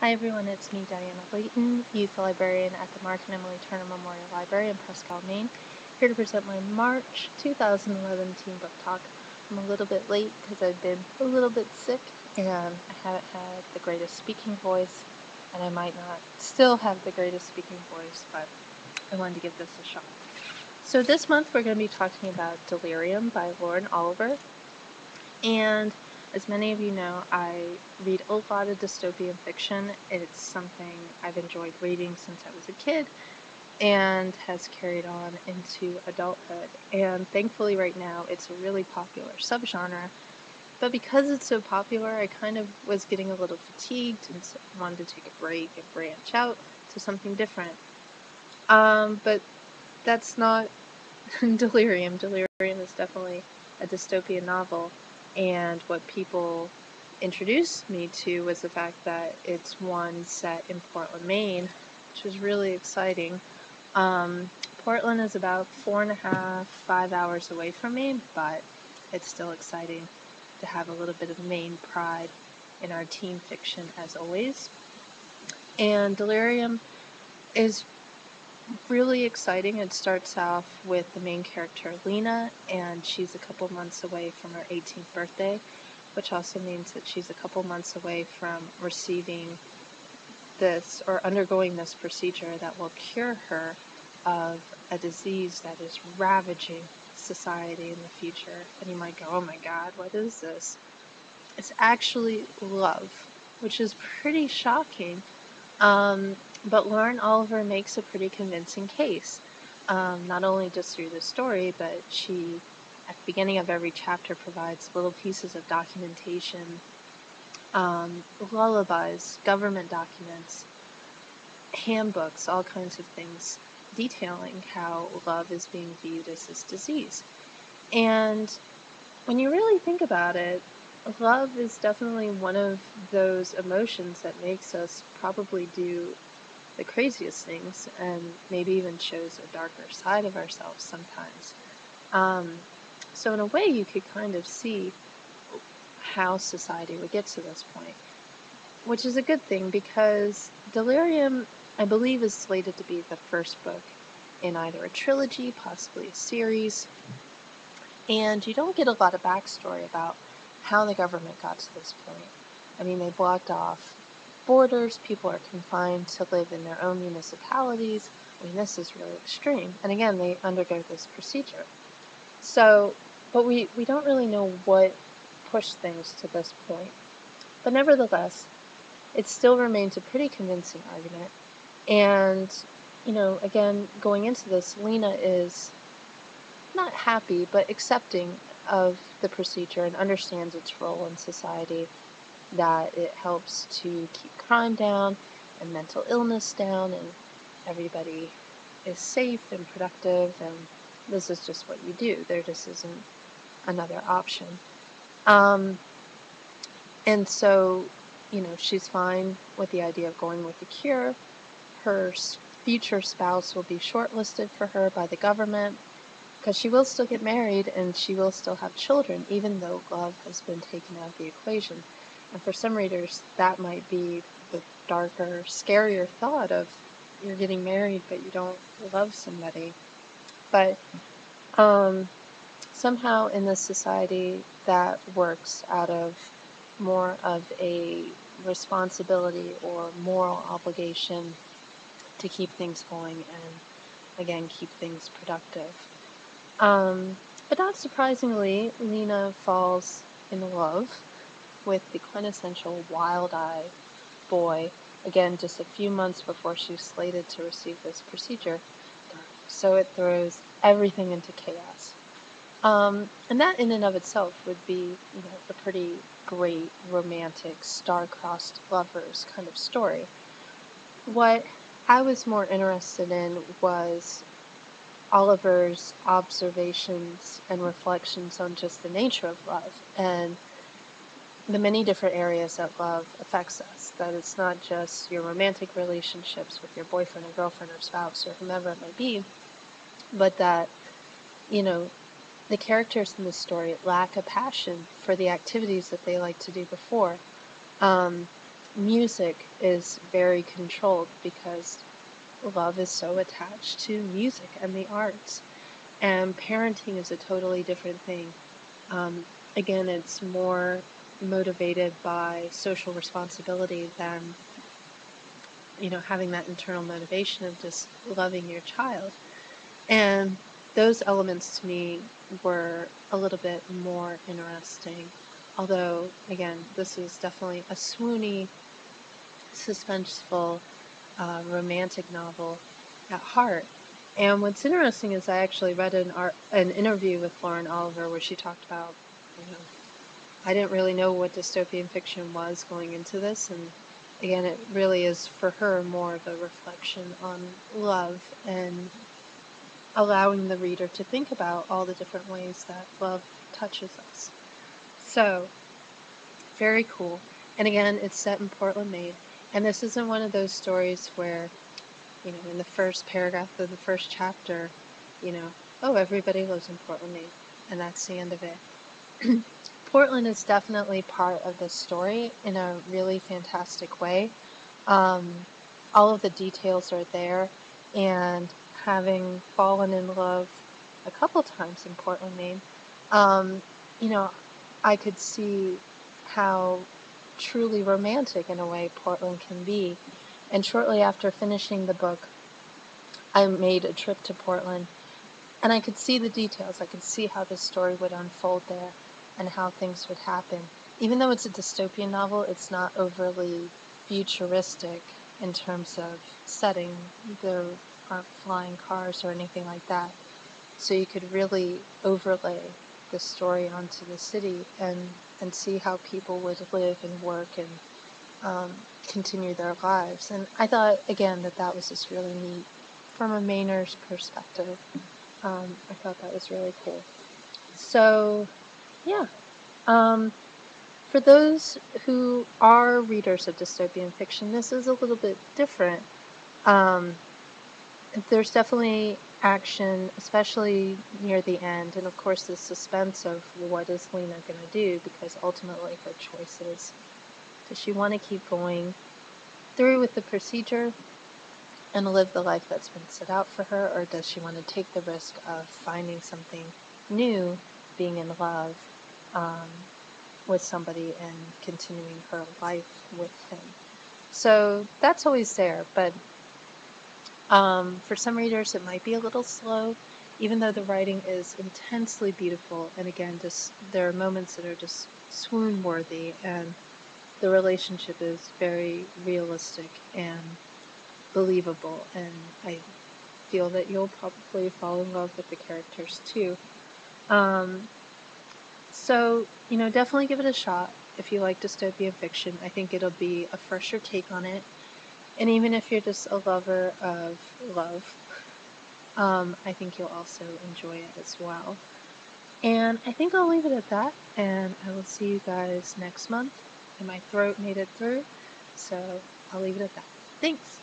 Hi everyone, it's me, Diana Layton, Youth Librarian at the Mark and Emily Turner Memorial Library in Prescott, Maine, here to present my March 2011 Teen Book Talk. I'm a little bit late because I've been a little bit sick and I haven't had the greatest speaking voice, and I might not still have the greatest speaking voice, but I wanted to give this a shot. So this month we're going to be talking about Delirium by Lauren Oliver. And as many of you know, I read a lot of dystopian fiction. It's something I've enjoyed reading since I was a kid and has carried on into adulthood. And thankfully right now it's a really popular subgenre. But because it's so popular, I kind of was getting a little fatigued and wanted to take a break and branch out to something different. But that's not Delirium. Delirium is definitely a dystopian novel, and what people introduced me to was the fact that it's one set in Portland, Maine, which is really exciting. Portland is about 4.5, 5 hours away from me, but it's still exciting to have a little bit of Maine pride in our teen fiction as always. And Delirium is really exciting. It starts off with the main character, Lena, and she's a couple months away from her 18th birthday, which also means that she's a couple months away from receiving this or undergoing this procedure that will cure her of a disease that is ravaging society in the future. And you might go, oh my God, what is this? It's actually love, which is pretty shocking. But Lauren Oliver makes a pretty convincing case, not only just through the story, but she, at the beginning of every chapter, provides little pieces of documentation, lullabies, government documents, handbooks, all kinds of things, detailing how love is being viewed as this disease. And when you really think about it, love is definitely one of those emotions that makes us probably do the craziest things and maybe even shows a darker side of ourselves sometimes. So in a way you could kind of see how society would get to this point, which is a good thing because Delirium, I believe, is slated to be the first book in either a trilogy, possibly a series, and you don't get a lot of backstory about how the government got to this point. I mean, they blocked off borders, people are confined to live in their own municipalities. I mean, this is really extreme. And again, they undergo this procedure. So, but we don't really know what pushed things to this point. But nevertheless, it still remains a pretty convincing argument. And, again, going into this, Lena is not happy, but accepting of the procedure and understands its role in society, that it helps to keep crime down and mental illness down, and everybody is safe and productive, and this is just what you do. There just isn't another option. And so, she's fine with the idea of going with the cure. Her future spouse will be shortlisted for her by the government, because she will still get married and she will still have children, even though love has been taken out of the equation. And for some readers, that might be the darker, scarier thought of you're getting married, but you don't love somebody. But somehow in this society, that works out of more of a responsibility or moral obligation to keep things going and, again, keep things productive. But not surprisingly, Lena falls in love with the quintessential wild-eyed boy, again, just a few months before she's slated to receive this procedure. So it throws everything into chaos. And that in and of itself would be, a pretty great romantic star-crossed lovers kind of story. What I was more interested in was Oliver's observations and reflections on just the nature of love and the many different areas that love affects us. That it's not just your romantic relationships with your boyfriend or girlfriend or spouse or whomever it may be, but that, the characters in the story lack a passion for the activities that they like to do before. music is very controlled because love is so attached to music and the arts. And parenting is a totally different thing. Um, Again, it's more motivated by social responsibility than, having that internal motivation of just loving your child. And those elements to me were a little bit more interesting. Although, again, this is definitely a swoony, suspenseful, romantic novel at heart. And what's interesting is I actually read an interview with Lauren Oliver where she talked about, you know, I didn't really know what dystopian fiction was going into this, and again, it really is for her more of a reflection on love and allowing the reader to think about all the different ways that love touches us. So, very cool. And again, it's set in Portland, Maine. And this isn't one of those stories where, in the first paragraph of the first chapter, you know, oh, everybody lives in Portland, Maine, and that's the end of it. Portland is definitely part of the story in a really fantastic way. Um, all of the details are there, and having fallen in love a couple times in Portland, Maine, um, you know, I could see how truly romantic in a way Portland can be. And shortly after finishing the book, I made a trip to Portland, and I could see the details. I could see how the story would unfold there and how things would happen. Even though it's a dystopian novel, it's not overly futuristic in terms of setting. There aren't flying cars or anything like that. So you could really overlay the story onto the city and see how people would live and work and continue their lives. And I thought, again, that was just really neat from a Mainer's perspective. I thought that was really cool. So, yeah. Um, for those who are readers of dystopian fiction, this is a little bit different. Um, there's definitely action, especially near the end, and of course the suspense of what is Lena going to do, because ultimately her choice is, does she want to keep going through with the procedure and live the life that's been set out for her, or does she want to take the risk of finding something new, being in love with somebody and continuing her life with him? So that's always there, but for some readers it might be a little slow, even though the writing is intensely beautiful, and again, just there are moments that are just swoon worthy, and the relationship is very realistic and believable, and I feel that you'll probably fall in love with the characters too. Um, so, definitely give it a shot if you like dystopian fiction. I think it'll be a fresher take on it. And even if you're just a lover of love, I think you'll also enjoy it as well. And I think I'll leave it at that, and I will see you guys next month. And my throat made it through, so I'll leave it at that. Thanks!